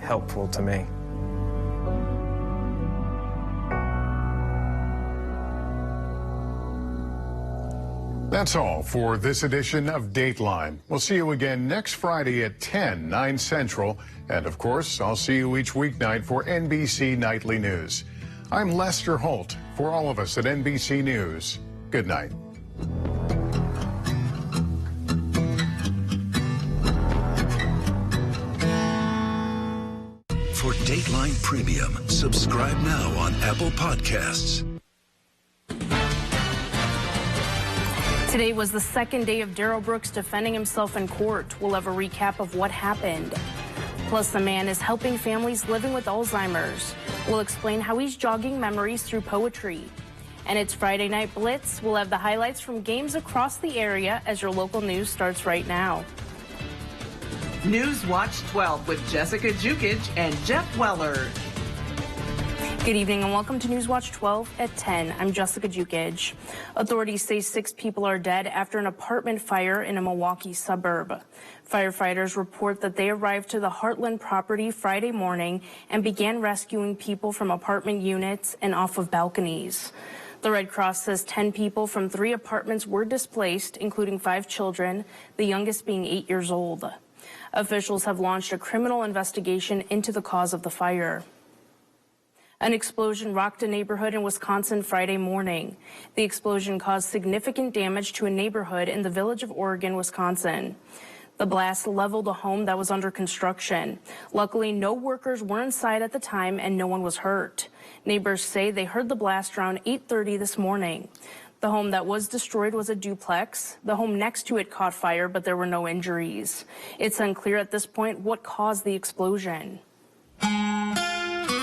helpful to me. That's all for this edition of Dateline. We'll see you again next Friday at 10, 9 Central. And of course, I'll see you each weeknight for NBC Nightly News. I'm Lester Holt. For all of us at NBC News, good night. For Dateline Premium, subscribe now on Apple Podcasts. Today was the second day of Darrell Brooks defending himself in court. We'll have a recap of what happened. Plus, the man is helping families living with Alzheimer's. We'll explain how he's jogging memories through poetry. And it's Friday Night Blitz. We'll have the highlights from games across the area as your local news starts right now. News Watch 12 with Jessica Jukic and Jeff Weller. Good evening and welcome to News Watch 12 at 10. I'm Jessica Jukic. Authorities say 6 people are dead after an apartment fire in a Milwaukee suburb. Firefighters report that they arrived to the Heartland property Friday morning and began rescuing people from apartment units and off of balconies. The Red Cross says 10 people from 3 apartments were displaced, including 5 children, the youngest being 8 years old. Officials have launched a criminal investigation into the cause of the fire. An explosion rocked a neighborhood in Wisconsin Friday morning. The explosion caused significant damage to a neighborhood in the village of Oregon, Wisconsin. The blast leveled a home that was under construction. Luckily, no workers were inside at the time and no one was hurt. Neighbors say they heard the blast around 8:30 this morning. The home that was destroyed was a duplex. The home next to it caught fire, but there were no injuries. It's unclear at this point what caused the explosion.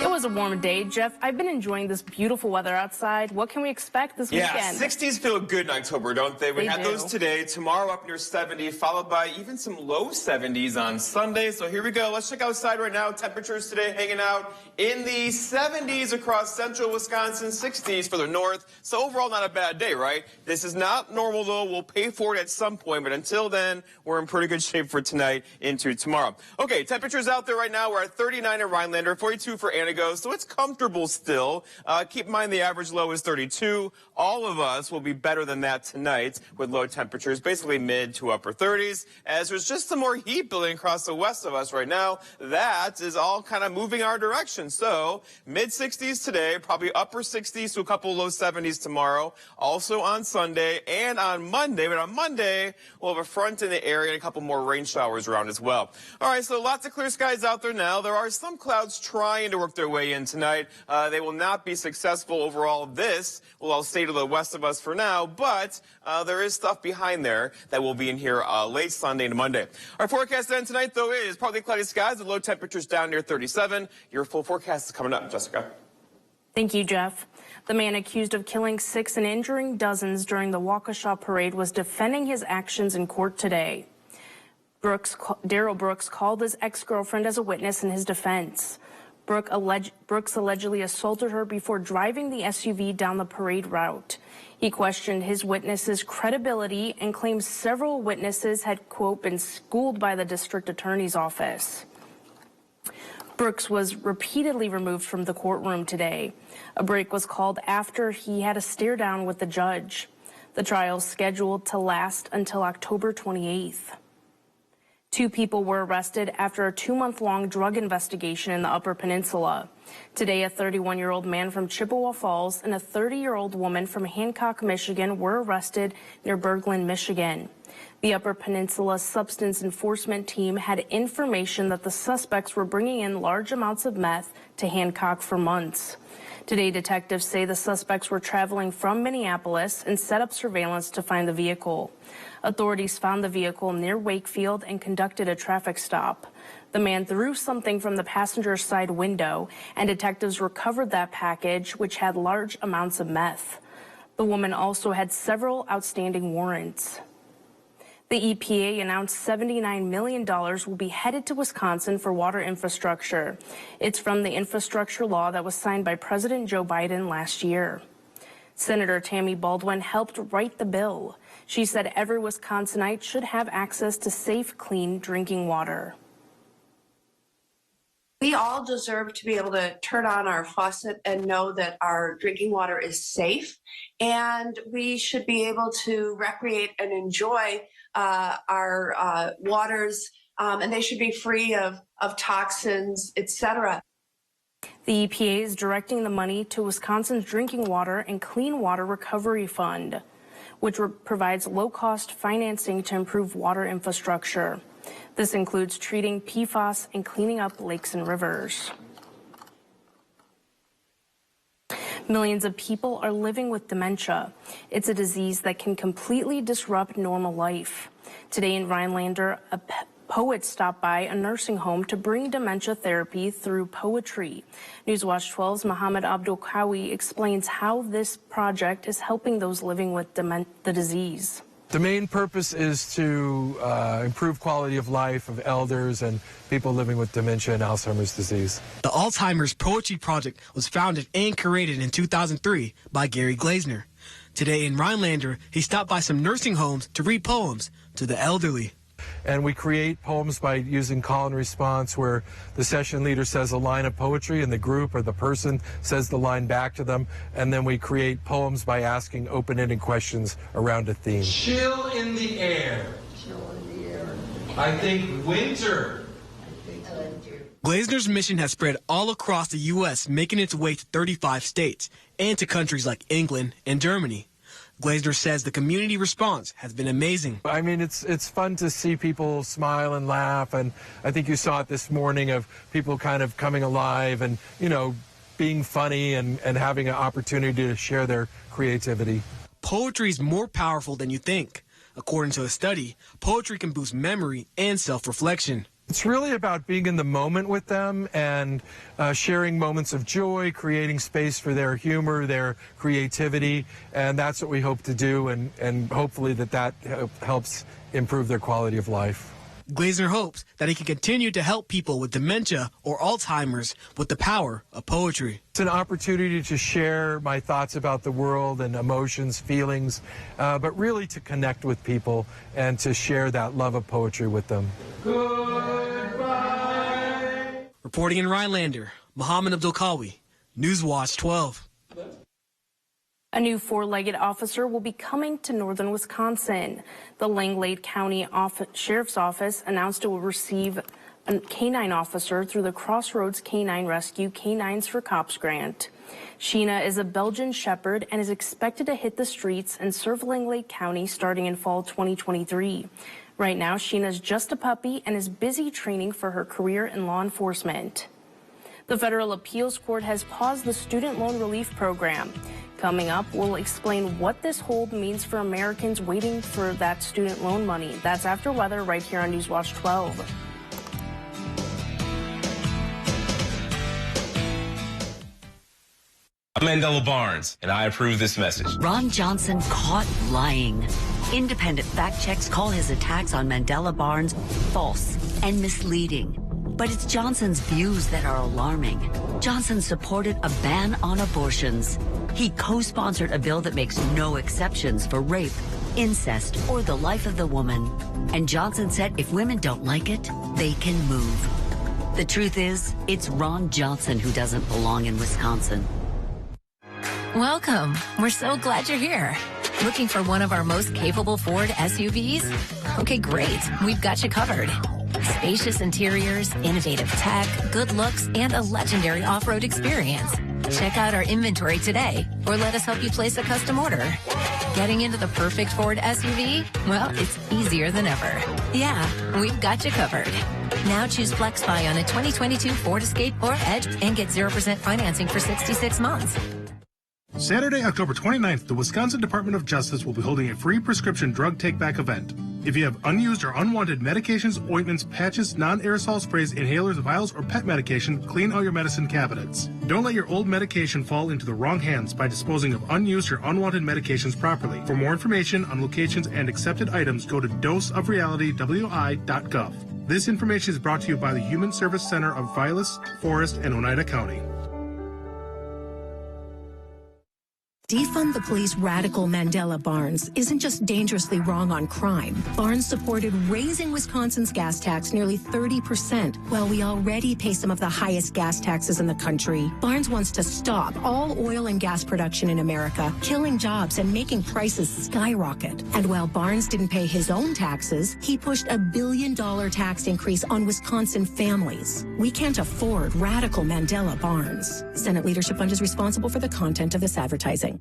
It was a warm day, Jeff. I've been enjoying this beautiful weather outside. What can we expect this weekend? Yeah, 60s feel good in October, don't they? We had those today. Tomorrow up near 70, followed by even some low 70s on Sunday. So here we go. Let's check outside right now. Temperatures today hanging out in the 70s across central Wisconsin, 60s for the north. So overall, not a bad day, right? This is not normal, though. We'll pay for it at some point. But until then, we're in pretty good shape for tonight into tomorrow. Okay, temperatures out there right now. We're at 39 in Rhinelander, 42 for Antigo. So it's comfortable still. Keep in mind the average low is 32. All of us will be better than that tonight with low temperatures, basically mid to upper 30s, as there's just some more heat building across the west of us right now. That is all kind of moving our direction. So mid 60s today, probably upper 60s to a couple low 70s tomorrow. Also on Sunday and on Monday. But on Monday, we'll have a front in the area and a couple more rain showers around as well. All right, so lots of clear skies out there now. There are some clouds trying to work their way in tonight. They will not be successful overall. This will all stay to the west of us for now, but there is stuff behind there that will be in here late Sunday and Monday. Our forecast then tonight, though, is partly cloudy skies with low temperatures down near 37. Your full forecast is coming up, Jessica. Thank you, Jeff. The man accused of killing 6 and injuring dozens during the Waukesha parade was defending his actions in court today. Darrell Brooks called his ex-girlfriend as a witness in his defense. Brooks allegedly assaulted her before driving the SUV down the parade route. He questioned his witnesses' credibility and claims several witnesses had, quote, been schooled by the district attorney's office. Brooks was repeatedly removed from the courtroom today. A break was called after he had a stare down with the judge. The trial is scheduled to last until October 28th. 2 people were arrested after a 2-month-long drug investigation in the Upper Peninsula. Today, a 31-year-old man from Chippewa Falls and a 30-year-old woman from Hancock, Michigan were arrested near Berglund, Michigan. The Upper Peninsula Substance Enforcement Team had information that the suspects were bringing in large amounts of meth to Hancock for months. Today, detectives say the suspects were traveling from Minneapolis and set up surveillance to find the vehicle. Authorities found the vehicle near Wakefield and conducted a traffic stop. The man threw something from the passenger side window, and detectives recovered that package, which had large amounts of meth. The woman also had several outstanding warrants. The EPA announced $79 million will be headed to Wisconsin for water infrastructure. It's from the infrastructure law that was signed by President Joe Biden last year. Senator Tammy Baldwin helped write the bill. She said every Wisconsinite should have access to safe, clean drinking water. We all deserve to be able to turn on our faucet and know that our drinking water is safe, and we should be able to recreate and enjoy our waters, and they should be free of toxins, etc. The EPA is directing the money to Wisconsin's Drinking Water and Clean Water Recovery Fund, which provides low-cost financing to improve water infrastructure. This includes treating PFAS and cleaning up lakes and rivers. Millions of people are living with dementia. It's a disease that can completely disrupt normal life. Today in Rhinelander, a poet stopped by a nursing home to bring dementia therapy through poetry. Newswatch 12's Mohammed Abdul Kawi explains how this project is helping those living with the disease. The main purpose is to improve quality of life of elders and people living with dementia and Alzheimer's disease. The Alzheimer's Poetry Project was founded and created in 2003 by Gary Glazner. Today in Rhinelander, he stopped by some nursing homes to read poems to the elderly. And we create poems by using call and response, where the session leader says a line of poetry and the group or the person says the line back to them. And then we create poems by asking open-ended questions around a theme. Chill in the air. Chill in the air. I think winter. Glazner's mission has spread all across the U.S., making its way to 35 states and to countries like England and Germany. Glazner says the community response has been amazing. I mean, it's fun to see people smile and laugh, and I think you saw it this morning of people kind of coming alive and, you know, being funny and having an opportunity to share their creativity. Poetry is more powerful than you think. According to a study, poetry can boost memory and self-reflection. It's really about being in the moment with them and sharing moments of joy, creating space for their humor, their creativity, and that's what we hope to do, and hopefully that helps improve their quality of life. Glazner hopes that he can continue to help people with dementia or Alzheimer's with the power of poetry. It's an opportunity to share my thoughts about the world and emotions, feelings, but really to connect with people and to share that love of poetry with them. Goodbye. Reporting in Rhinelander, Mohammed Abdul Kawi, Newswatch 12. A new four-legged officer will be coming to northern Wisconsin. The Langlade County Sheriff's Office announced it will receive a canine officer through the Crossroads Canine Rescue Canines for Cops grant. Sheena is a Belgian Shepherd and is expected to hit the streets and serve Langlade County starting in fall 2023. Right now, Sheena is just a puppy and is busy training for her career in law enforcement. The Federal Appeals Court has paused the student loan relief program. Coming up, we'll explain what this hold means for Americans waiting for that student loan money. That's after weather right here on Newswatch 12. I'm Mandela Barnes, and I approve this message. Ron Johnson caught lying. Independent fact checks call his attacks on Mandela Barnes false and misleading. But it's Johnson's views that are alarming. Johnson supported a ban on abortions. He co-sponsored a bill that makes no exceptions for rape, incest, or the life of the woman. And Johnson said if women don't like it, they can move. The truth is, it's Ron Johnson who doesn't belong in Wisconsin. Welcome. We're so glad you're here. Looking for one of our most capable Ford SUVs? Okay, great. We've got you covered. Spacious interiors, innovative tech, good looks, and a legendary off-road experience. Check out our inventory today, or let us help you place a custom order. Getting into the perfect Ford SUV? Well, it's easier than ever. Yeah, we've got you covered. Now choose FlexBuy on a 2022 Ford Escape or Edge and get 0% financing for 66 months. Saturday, October 29th, the Wisconsin Department of Justice will be holding a free prescription drug take-back event. If you have unused or unwanted medications, ointments, patches, non-aerosol sprays, inhalers, vials, or pet medication, clean all your medicine cabinets. Don't let your old medication fall into the wrong hands by disposing of unused or unwanted medications properly. For more information on locations and accepted items, go to doseofrealitywi.gov. This information is brought to you by the Human Service Center of Vilas, Forest, and Oneida County. Defund the police radical Mandela Barnes isn't just dangerously wrong on crime. Barnes supported raising Wisconsin's gas tax nearly 30%, while we already pay some of the highest gas taxes in the country. Barnes wants to stop all oil and gas production in America, killing jobs and making prices skyrocket. And while Barnes didn't pay his own taxes, he pushed a $1 billion tax increase on Wisconsin families. We can't afford radical Mandela Barnes. Senate Leadership Fund is responsible for the content of this advertising.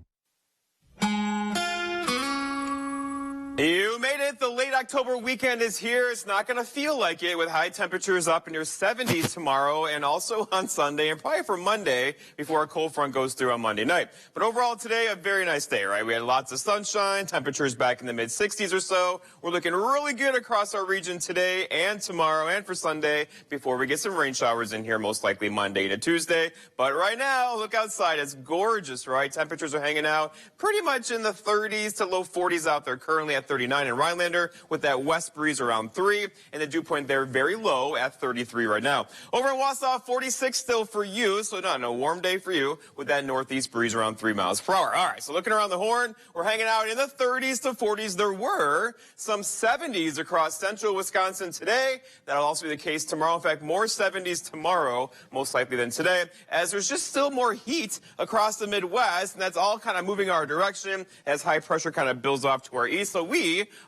You made it. The late October weekend is here. It's not going to feel like it with high temperatures up in your 70s tomorrow and also on Sunday and probably for Monday before a cold front goes through on Monday night. But overall today, a very nice day, right? We had lots of sunshine, temperatures back in the mid-60s or so. We're looking really good across our region today and tomorrow and for Sunday before we get some rain showers in here, most likely Monday to Tuesday. But right now, look outside. It's gorgeous, right? Temperatures are hanging out pretty much in the 30s to low 40s out there currently at 39 in Rhinelander with that west breeze around 3 and the dew point there very low at 33 right now. Over in Wausau, 46 still for you, so not a warm day for you with that northeast breeze around 3 miles per hour. All right, so looking around the horn, we're hanging out in the 30s to 40s. There were some 70s across central Wisconsin today. That'll also be the case tomorrow. In fact, more 70s tomorrow, most likely than today, as there's just still more heat across the Midwest, and that's all kind of moving our direction as high pressure kind of builds off to our east. So we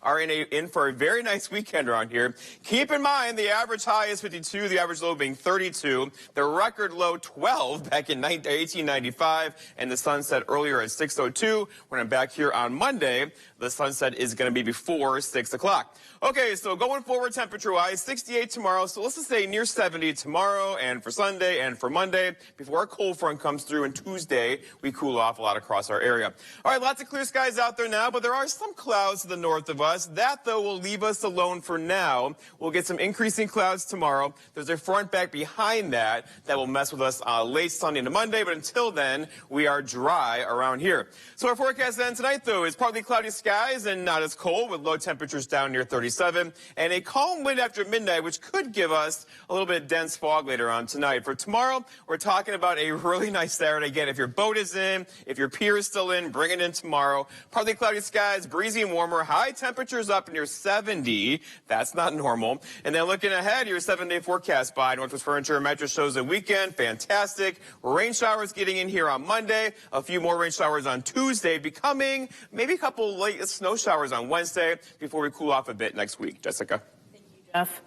are in for a very nice weekend around here. Keep in mind, the average high is 52, the average low being 32, the record low 12 back in 1895, and the sunset earlier at 6:02. When I'm back here on Monday, the sunset is going to be before 6 o'clock. Okay, so going forward temperature-wise, 68 tomorrow, so let's just say near 70 tomorrow and for Sunday and for Monday before a cold front comes through, and Tuesday we cool off a lot across our area. All right, lots of clear skies out there now, but there are some clouds to the north of us. That, though, will leave us alone for now. We'll get some increasing clouds tomorrow. There's a front back behind that will mess with us late Sunday into Monday, but until then, we are dry around here. So our forecast then tonight, though, is partly cloudy skies and not as cold with low temperatures down near 37 and a calm wind after midnight, which could give us a little bit of dense fog later on tonight. For tomorrow, we're talking about a really nice Saturday. Again, if your boat is in, if your pier is still in, bring it in tomorrow. Partly cloudy skies, breezy and warmer, high temperatures up near 70. That's not normal. And then looking ahead, your 7-day forecast by Northwest Furniture and Mattress shows a weekend. Fantastic. Rain showers getting in here on Monday. A few more rain showers on Tuesday, becoming maybe a couple late snow showers on Wednesday before we cool off a bit next week. Jessica. Thank you, Jeff.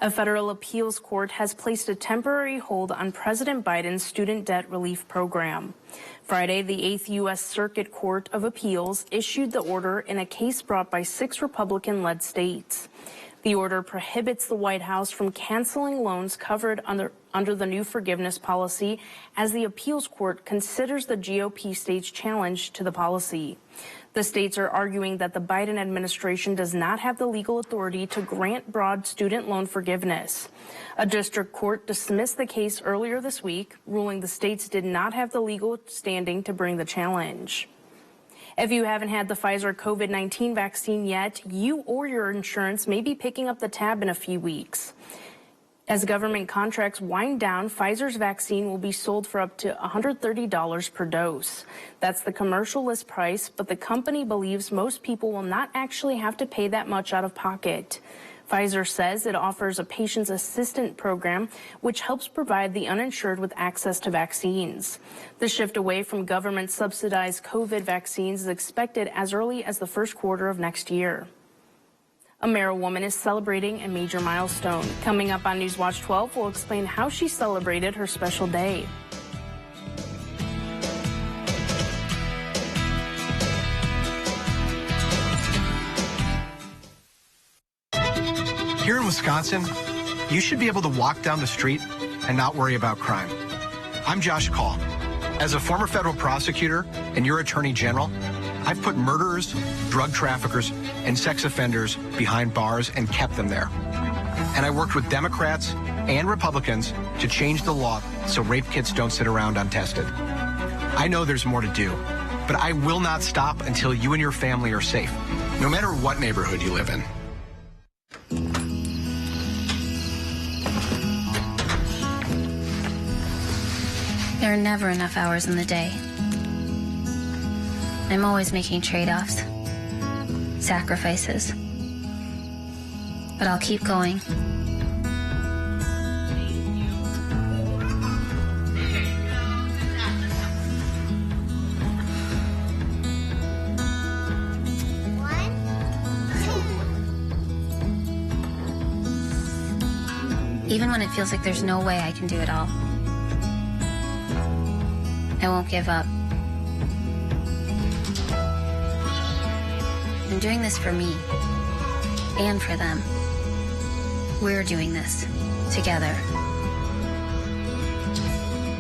A federal appeals court has placed a temporary hold on President Biden's student debt relief program. Friday, the 8th U.S. Circuit Court of Appeals issued the order in a case brought by 6 Republican-led states. The order prohibits the White House from canceling loans covered under the new forgiveness policy as the appeals court considers the GOP state's challenge to the policy. The states are arguing that the Biden administration does not have the legal authority to grant broad student loan forgiveness. A district court dismissed the case earlier this week, ruling the states did not have the legal standing to bring the challenge. If you haven't had the Pfizer COVID-19 vaccine yet, you or your insurance may be picking up the tab in a few weeks. As government contracts wind down, Pfizer's vaccine will be sold for up to $130 per dose. That's the commercial list price, but the company believes most people will not actually have to pay that much out of pocket. Pfizer says it offers a patient's assistant program, which helps provide the uninsured with access to vaccines. The shift away from government-subsidized COVID vaccines is expected as early as the first quarter of next year. A Merrill woman is celebrating a major milestone. Coming up on Newswatch 12, we'll explain how she celebrated her special day. Here in Wisconsin, you should be able to walk down the street and not worry about crime. I'm Josh Call. As a former federal prosecutor and your attorney general, I've put murderers, drug traffickers, and sex offenders behind bars and kept them there. And I worked with Democrats and Republicans to change the law so rape kits don't sit around untested. I know there's more to do, but I will not stop until you and your family are safe, no matter what neighborhood you live in. There are never enough hours in the day. I'm always making trade-offs, sacrifices. But I'll keep going. Even when it feels like there's no way I can do it all, I won't give up. I'm doing this for me and for them. We're doing this together.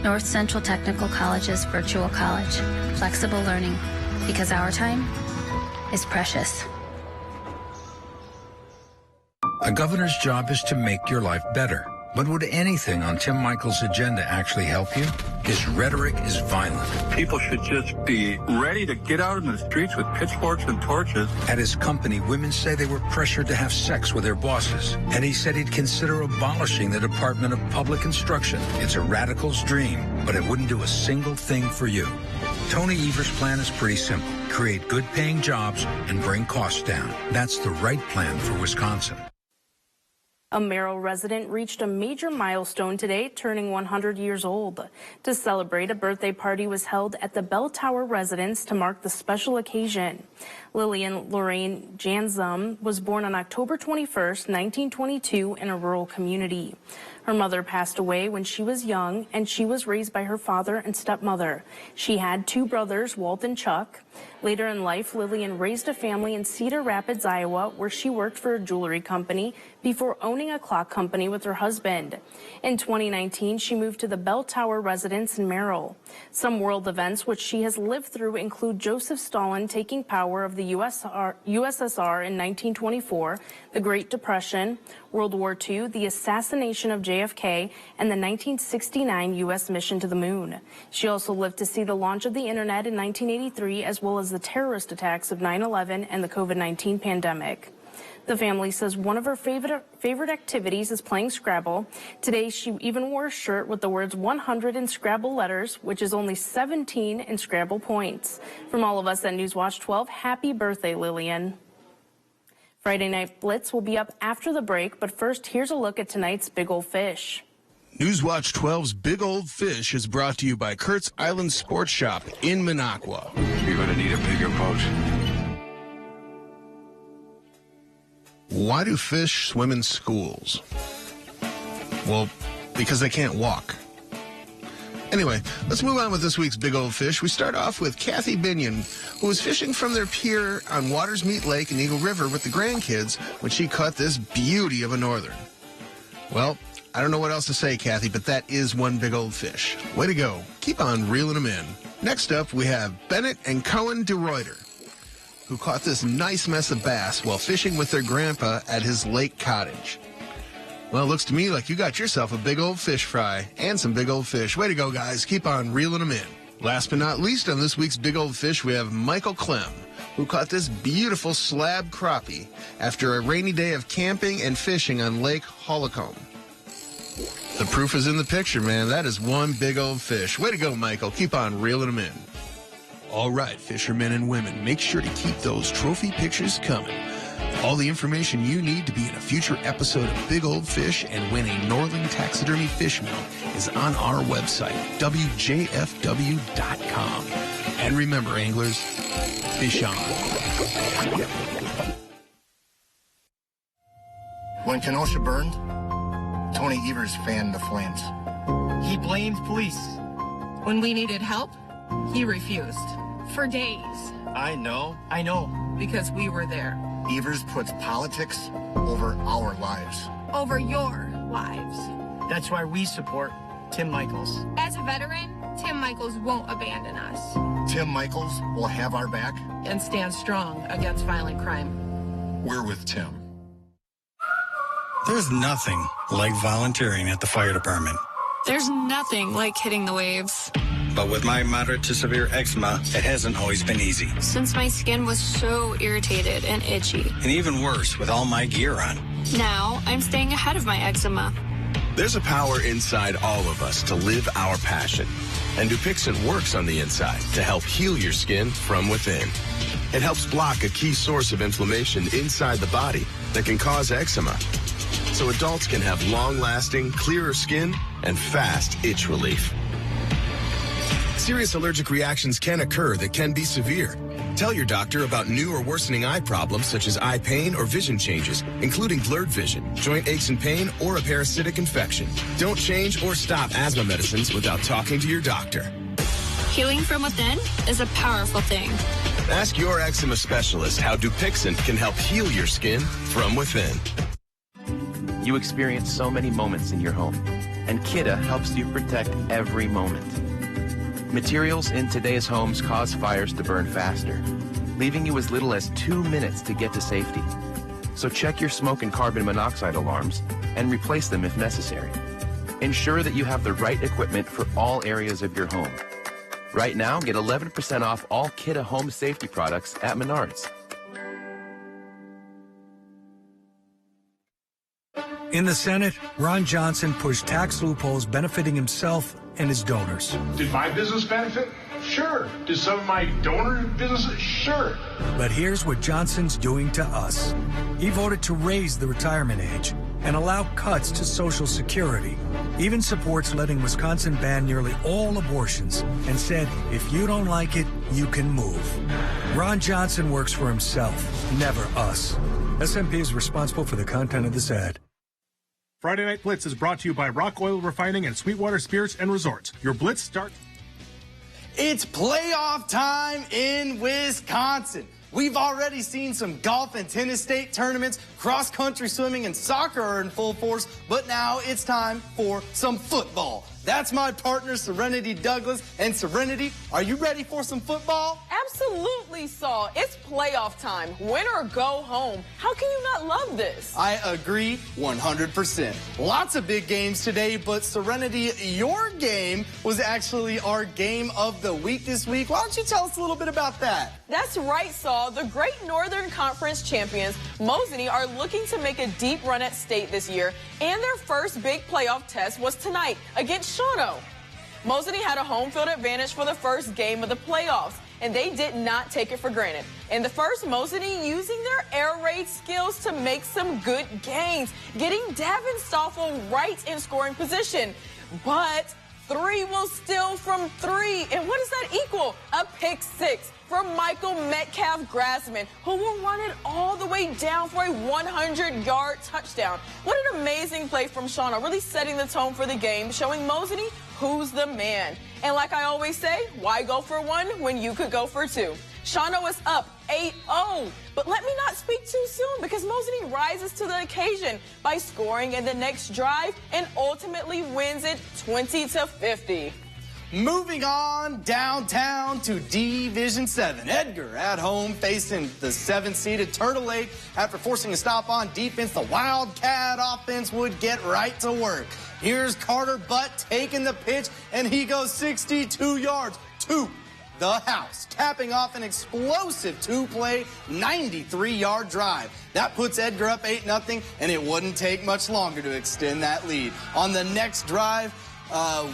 North Central Technical College's virtual college. Flexible learning, because our time is precious. A governor's job is to make your life better. But would anything on Tim Michaels' agenda actually help you? His rhetoric is violent. People should just be ready to get out in the streets with pitchforks and torches. At his company, women say they were pressured to have sex with their bosses. And he said he'd consider abolishing the Department of Public Instruction. It's a radical's dream, but it wouldn't do a single thing for you. Tony Evers' plan is pretty simple. Create good-paying jobs and bring costs down. That's the right plan for Wisconsin. A Merrill resident reached a major milestone today, turning 100 years old. To celebrate, a birthday party was held at the Bell Tower residence to mark the special occasion. Lillian Lorraine Janzum was born on October 21st, 1922 in a rural community. Her mother passed away when she was young, and she was raised by her father and stepmother. She had two brothers, Walt and Chuck. Later in life, Lillian raised a family in Cedar Rapids, Iowa, where she worked for a jewelry company before owning a clock company with her husband. In 2019, she moved to the Bell Tower residence in Merrill. Some world events which she has lived through include Joseph Stalin taking power of the USSR in 1924, the Great Depression, World War II, the assassination of JFK, and the 1969 U.S. mission to the moon. She also lived to see the launch of the internet in 1983, as well as the terrorist attacks of 9/11 and the COVID-19 pandemic. The family says one of her favorite activities is playing Scrabble. Today, she even wore a shirt with the words 100 in Scrabble letters, which is only 17 in Scrabble points. From all of us at Newswatch 12, happy birthday, Lillian. Friday Night Blitz will be up after the break, but first, here's a look at tonight's Big Old Fish. Newswatch 12's Big Old Fish is brought to you by Kurt's Island Sports Shop in Minocqua. You're going to need a bigger boat. Why do fish swim in schools? Well, because they can't walk. Anyway, let's move on with this week's Big Old Fish. We start off with Kathy Binion, who was fishing from their pier on Waters Meat Lake in Eagle River with the grandkids when she caught this beauty of a northern. Well, I don't know what else to say, Kathy, but that is one big old fish. Way to go. Keep on reeling them in. Next up, we have Bennett and Cohen DeReuter, who caught this nice mess of bass while fishing with their grandpa at his lake cottage. Well, it looks to me like you got yourself a big old fish fry and some big old fish. Way to go, guys. Keep on reeling them in. Last but not least on this week's Big Old Fish, we have Michael Clem, who caught this beautiful slab crappie after a rainy day of camping and fishing on Lake Holcomb. The proof is in the picture, man. That is one big old fish. Way to go, Michael. Keep on reeling them in. All right, fishermen and women, make sure to keep those trophy pictures coming. All the information you need to be in a future episode of Big Old Fish and win a Northern Taxidermy fish meal is on our website, WJFW.com. And remember, anglers, fish on. When Kenosha burned, Tony Evers fanned the flames. He blamed police. When we needed help, he refused. For days. I know. Because we were there. Evers puts politics over our lives. Over your lives. That's why we support Tim Michaels. As a veteran, Tim Michaels won't abandon us. Tim Michaels will have our back. And stand strong against violent crime. We're with Tim. There's nothing like volunteering at the fire department. There's nothing like hitting the waves. But with my moderate to severe eczema, it hasn't always been easy. Since my skin was so irritated and itchy. And even worse with all my gear on. Now, I'm staying ahead of my eczema. There's a power inside all of us to live our passion. And Dupixent works on the inside to help heal your skin from within. It helps block a key source of inflammation inside the body that can cause eczema. So adults can have long-lasting, clearer skin and fast itch relief. Serious allergic reactions can occur that can be severe. Tell your doctor about new or worsening eye problems such as eye pain or vision changes, including blurred vision, joint aches and pain, or a parasitic infection. Don't change or stop asthma medicines without talking to your doctor. Healing from within is a powerful thing. Ask your eczema specialist how Dupixent can help heal your skin from within. You experience so many moments in your home, and Kidde helps you protect every moment. Materials in today's homes cause fires to burn faster, leaving you as little as 2 minutes to get to safety. So check your smoke and carbon monoxide alarms and replace them if necessary. Ensure that you have the right equipment for all areas of your home. Right now, get 11% off all Kidde home safety products at Menards. In the Senate, Ron Johnson pushed tax loopholes benefiting himself and his donors. Did my business benefit? Sure. Did some of my donor businesses? Sure. But here's what Johnson's doing to us. He voted to raise the retirement age and allow cuts to Social Security. Even supports letting Wisconsin ban nearly all abortions and said, if you don't like it, you can move. Ron Johnson works for himself, never us. SMP is responsible for the content of this ad. Friday Night Blitz is brought to you by Rock Oil Refining and Sweetwater Spirits and Resorts. Your Blitz starts. It's playoff time in Wisconsin. We've already seen some golf and tennis state tournaments, cross-country swimming and soccer are in full force, but now it's time for some football. That's my partner, Serenity Douglas. And Serenity, are you ready for some football? Absolutely, Saul. It's playoff time. Win or go home. How can you not love this? I agree 100%. Lots of big games today, but Serenity, your game was actually our game of the week this week. Why don't you tell us a little bit about that? That's right, Saul. The Great Northern Conference champions, Mosinee, are looking to make a deep run at state this year, and their first big playoff test was tonight against Shawano. Mosinee had a home field advantage for the first game of the playoffs, and they did not take it for granted. In the first, Mosinee using their air raid skills to make some good gains, getting Davin Stoffel right in scoring position. But 3 will steal from 3, and what does that equal? A pick 6 from Michael Metcalf-Grassman, who will run it all the way down for a 100-yard touchdown. What an amazing play from Shawano, really setting the tone for the game, showing Mosinee who's the man. And like I always say, why go for 1 when you could go for 2? Shawano is up 8-0, but let me not speak too soon because Mosinee rises to the occasion by scoring in the next drive and ultimately wins it 20-50. Moving on downtown to Division 7. Edgar at home facing the 7th-seeded Turtle Lake. After forcing a stop on defense, the Wildcat offense would get right to work. Here's Carter Butt taking the pitch, and he goes 62 yards to the house, capping off an explosive 2-play, 93-yard drive. That puts Edgar up 8-0, and it wouldn't take much longer to extend that lead. On the next drive,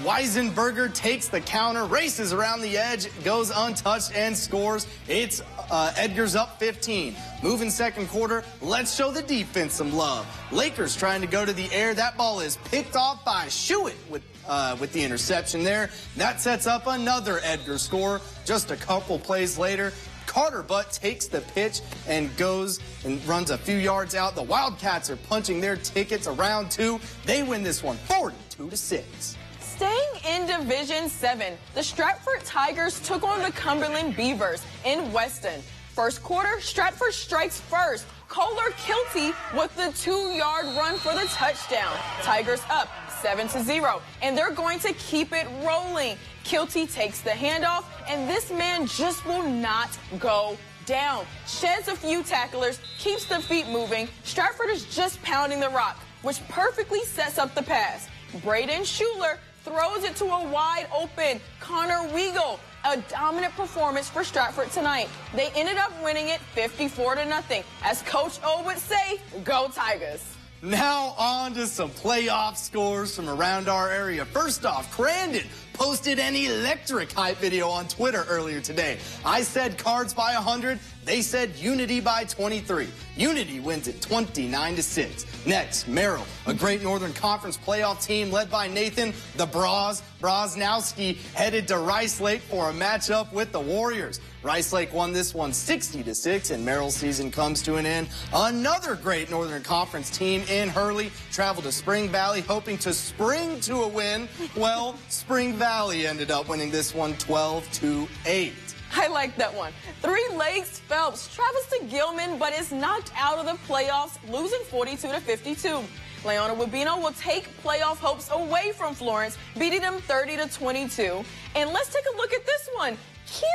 Weisenberger takes the counter, races around the edge, goes untouched, and scores. It's Edgar's up 15. Moving second quarter, let's show the defense some love. Lakers trying to go to the air. That ball is picked off by Schuett with the interception there. That sets up another Edgar score. Just a couple plays later, Carter Butt takes the pitch and goes and runs a few yards out. The Wildcats are punching their tickets around 2. They win this one 42-6. Staying in Division 7, the Stratford Tigers took on the Cumberland Beavers in Weston. First quarter, Stratford strikes first. Kohler Kilty with the 2-yard run for the touchdown. Tigers up 7-0, and they're going to keep it rolling. Kilty takes the handoff, and this man just will not go down. Sheds a few tacklers, keeps the feet moving. Stratford is just pounding the rock, which perfectly sets up the pass. Braden Schuler throws it to a wide open Connor Weigel. A dominant performance for Stratford tonight. They ended up winning it 54-0. As Coach O would say, go Tigers. Now on to some playoff scores from around our area. First off, Crandon posted an electric hype video on Twitter earlier today. I said Cards by 100. They said Unity by 23. Unity wins it 29-6. Next, Merrill, a Great Northern Conference playoff team led by Nathan the Brosnowski, headed to Rice Lake for a matchup with the Warriors. Rice Lake won this one 60-6, and Merrill's season comes to an end. Another Great Northern Conference team in Hurley traveled to Spring Valley hoping to spring to a win. Well, Spring Valley ended up winning this one 12-8. I like that one. 3 Lakes Phelps travels to Gilman, but is knocked out of the playoffs, losing 42-52. Leona Wabino will take playoff hopes away from Florence, beating them 30-22. And let's take a look at this one. Q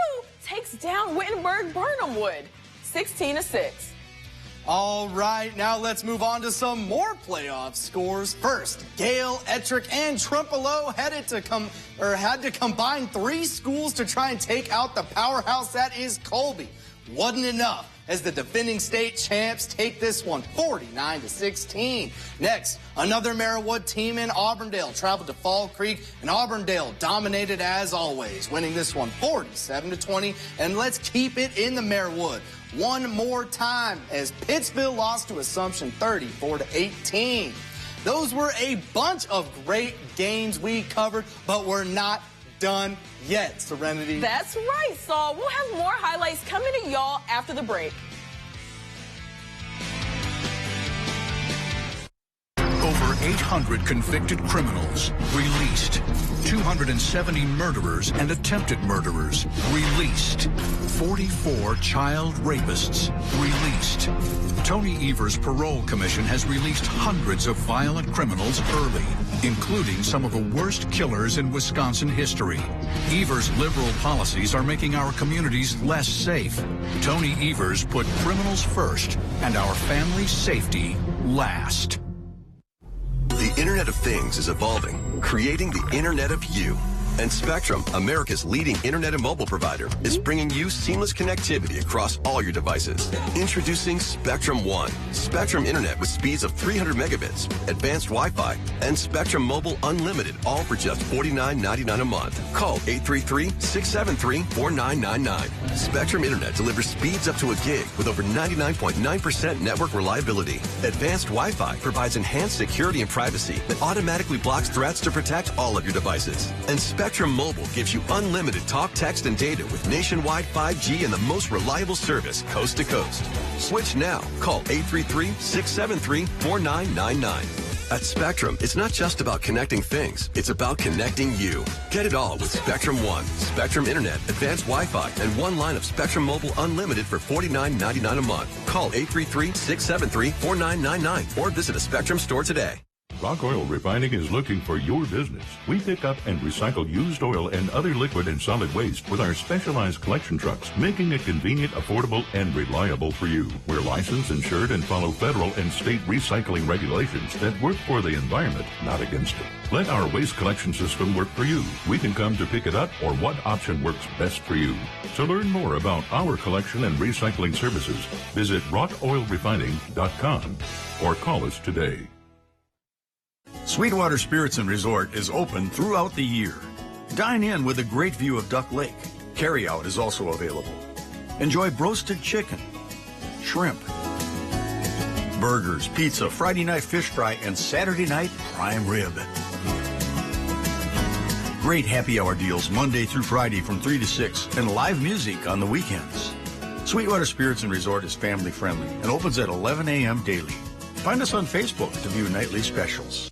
takes down Wittenberg-Burnhamwood, 16-6. All right, now let's move on to some more playoff scores. First, Gale, Ettrick, and Trempealeau had to combine 3 schools to try and take out the powerhouse that is Colby. Wasn't enough, as the defending state champs take this one 49-16. Next, another Merriwood team in Auburndale traveled to Fall Creek, and Auburndale dominated as always, winning this one 47-20. And let's keep it in the Merriwood one more time, as Pittsville lost to Assumption 34-18. Those were a bunch of great games we covered, but we're not done yet, Serenity. That's right, Saul. We'll have more highlights coming to y'all after the break. Over 800 convicted criminals released. 270 murderers and attempted murderers released. 44 child rapists released. Tony Evers' parole commission has released hundreds of violent criminals early, including some of the worst killers in Wisconsin history. Evers' liberal policies are making our communities less safe. Tony Evers put criminals first and our family's safety last. The Internet of Things is evolving, creating the Internet of You. And Spectrum, America's leading internet and mobile provider, is bringing you seamless connectivity across all your devices. Introducing Spectrum One, Spectrum Internet with speeds of 300 megabits, advanced Wi-Fi, and Spectrum Mobile Unlimited, all for just $49.99 a month. Call 833-673-4999. Spectrum Internet delivers speeds up to a gig with over 99.9% network reliability. Advanced Wi-Fi provides enhanced security and privacy that automatically blocks threats to protect all of your devices. And Spectrum Mobile gives you unlimited talk, text, and data with nationwide 5G and the most reliable service coast to coast. Switch now. Call 833-673-4999. At Spectrum, it's not just about connecting things. It's about connecting you. Get it all with Spectrum One, Spectrum Internet, advanced Wi-Fi, and one line of Spectrum Mobile Unlimited for $49.99 a month. Call 833-673-4999 or visit a Spectrum store today. Rock Oil Refining is looking for your business. We pick up and recycle used oil and other liquid and solid waste with our specialized collection trucks, making it convenient, affordable, and reliable for you. We're licensed, insured, and follow federal and state recycling regulations that work for the environment, not against it. Let our waste collection system work for you. We can come to pick it up or what option works best for you. To learn more about our collection and recycling services, visit rockoilrefining.com or call us today. Sweetwater Spirits and Resort is open throughout the year. Dine in with a great view of Duck Lake. Carryout is also available. Enjoy broasted chicken, shrimp, burgers, pizza, Friday night fish fry, and Saturday night prime rib. Great happy hour deals Monday through Friday from 3 to 6 and live music on the weekends. Sweetwater Spirits and Resort is family friendly and opens at 11 a.m. daily. Find us on Facebook to view nightly specials.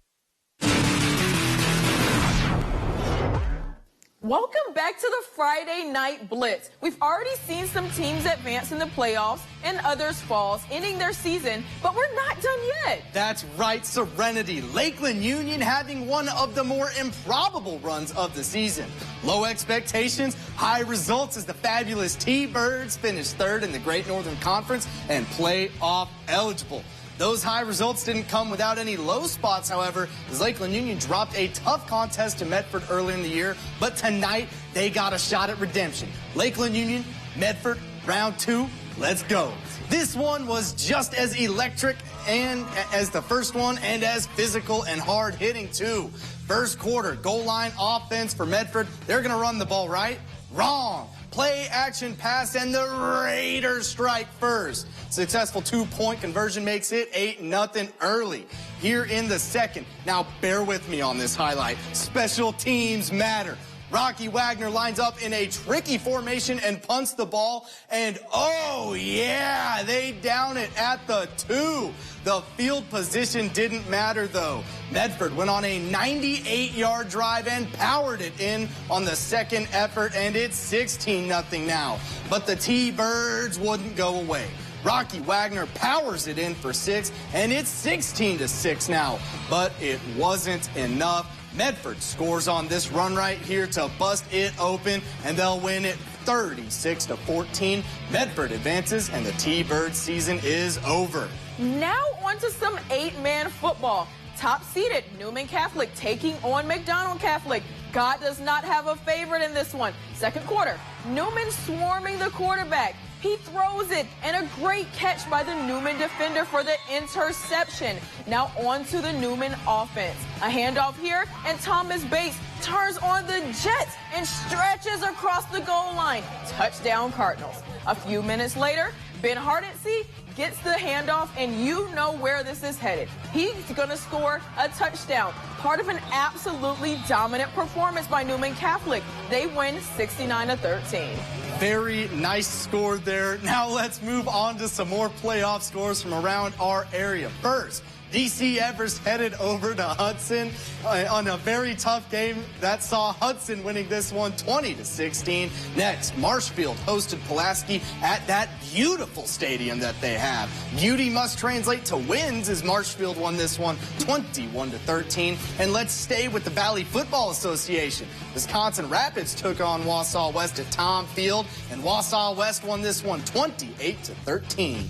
Welcome back to the Friday Night Blitz. We've already seen some teams advance in the playoffs and others fall, ending their season, but we're not done yet. That's right, Serenity. Lakeland Union having one of the more improbable runs of the season. Low expectations, high results as the fabulous T-Birds finished third in the Great Northern Conference and playoff eligible. Those high results didn't come without any low spots, however, as Lakeland Union dropped a tough contest to Medford earlier in the year, but tonight they got a shot at redemption. Lakeland Union, Medford, round 2, let's go. This one was just as electric and as the first one, and as physical and hard hitting too. First quarter, goal line offense for Medford. They're going to run the ball right. Wrong. Play action pass, and the Raiders strike first. Successful 2-point conversion makes it 8-0 early here in the second. Now bear with me on this highlight. Special teams matter. Rocky Wagner lines up in a tricky formation and punts the ball, and oh yeah, they down it at the 2. The field position didn't matter though. Medford went on a 98-yard drive and powered it in on the second effort, and it's 16-0 now. But the T-Birds wouldn't go away. Rocky Wagner powers it in for 6, and it's 16-6 now. But it wasn't enough. Medford scores on this run right here to bust it open, and they'll win it 36-14. Medford advances, and the T-Bird season is over. Now on to some 8-man football. Top-seeded Newman Catholic taking on McDonald Catholic. God does not have a favorite in this one. Second quarter, Newman swarming the quarterback. He throws it, and a great catch by the Newman defender for the interception. Now on to the Newman offense. A handoff here, and Thomas Bates turns on the Jets and stretches across the goal line. Touchdown Cardinals. A few minutes later, Ben Hardesty gets the handoff, and you know where this is headed. He's going to score a touchdown. Part of an absolutely dominant performance by Newman Catholic. They win 69-13. Very nice score there. Now let's move on to some more playoff scores from around our area. First, DC Everest headed over to Hudson on a very tough game that saw Hudson winning this one 20-16. Next, Marshfield hosted Pulaski at that beautiful stadium that they have. Beauty must translate to wins as Marshfield won this one 21-13. And let's stay with the Valley Football Association. Wisconsin Rapids took on Wausau West at Tom Field, and Wausau West won this one 28-13.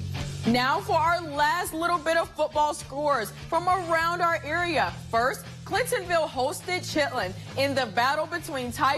Now for our last little bit of football scores from around our area. First, Clintonville hosted Chitlin in the battle between Ty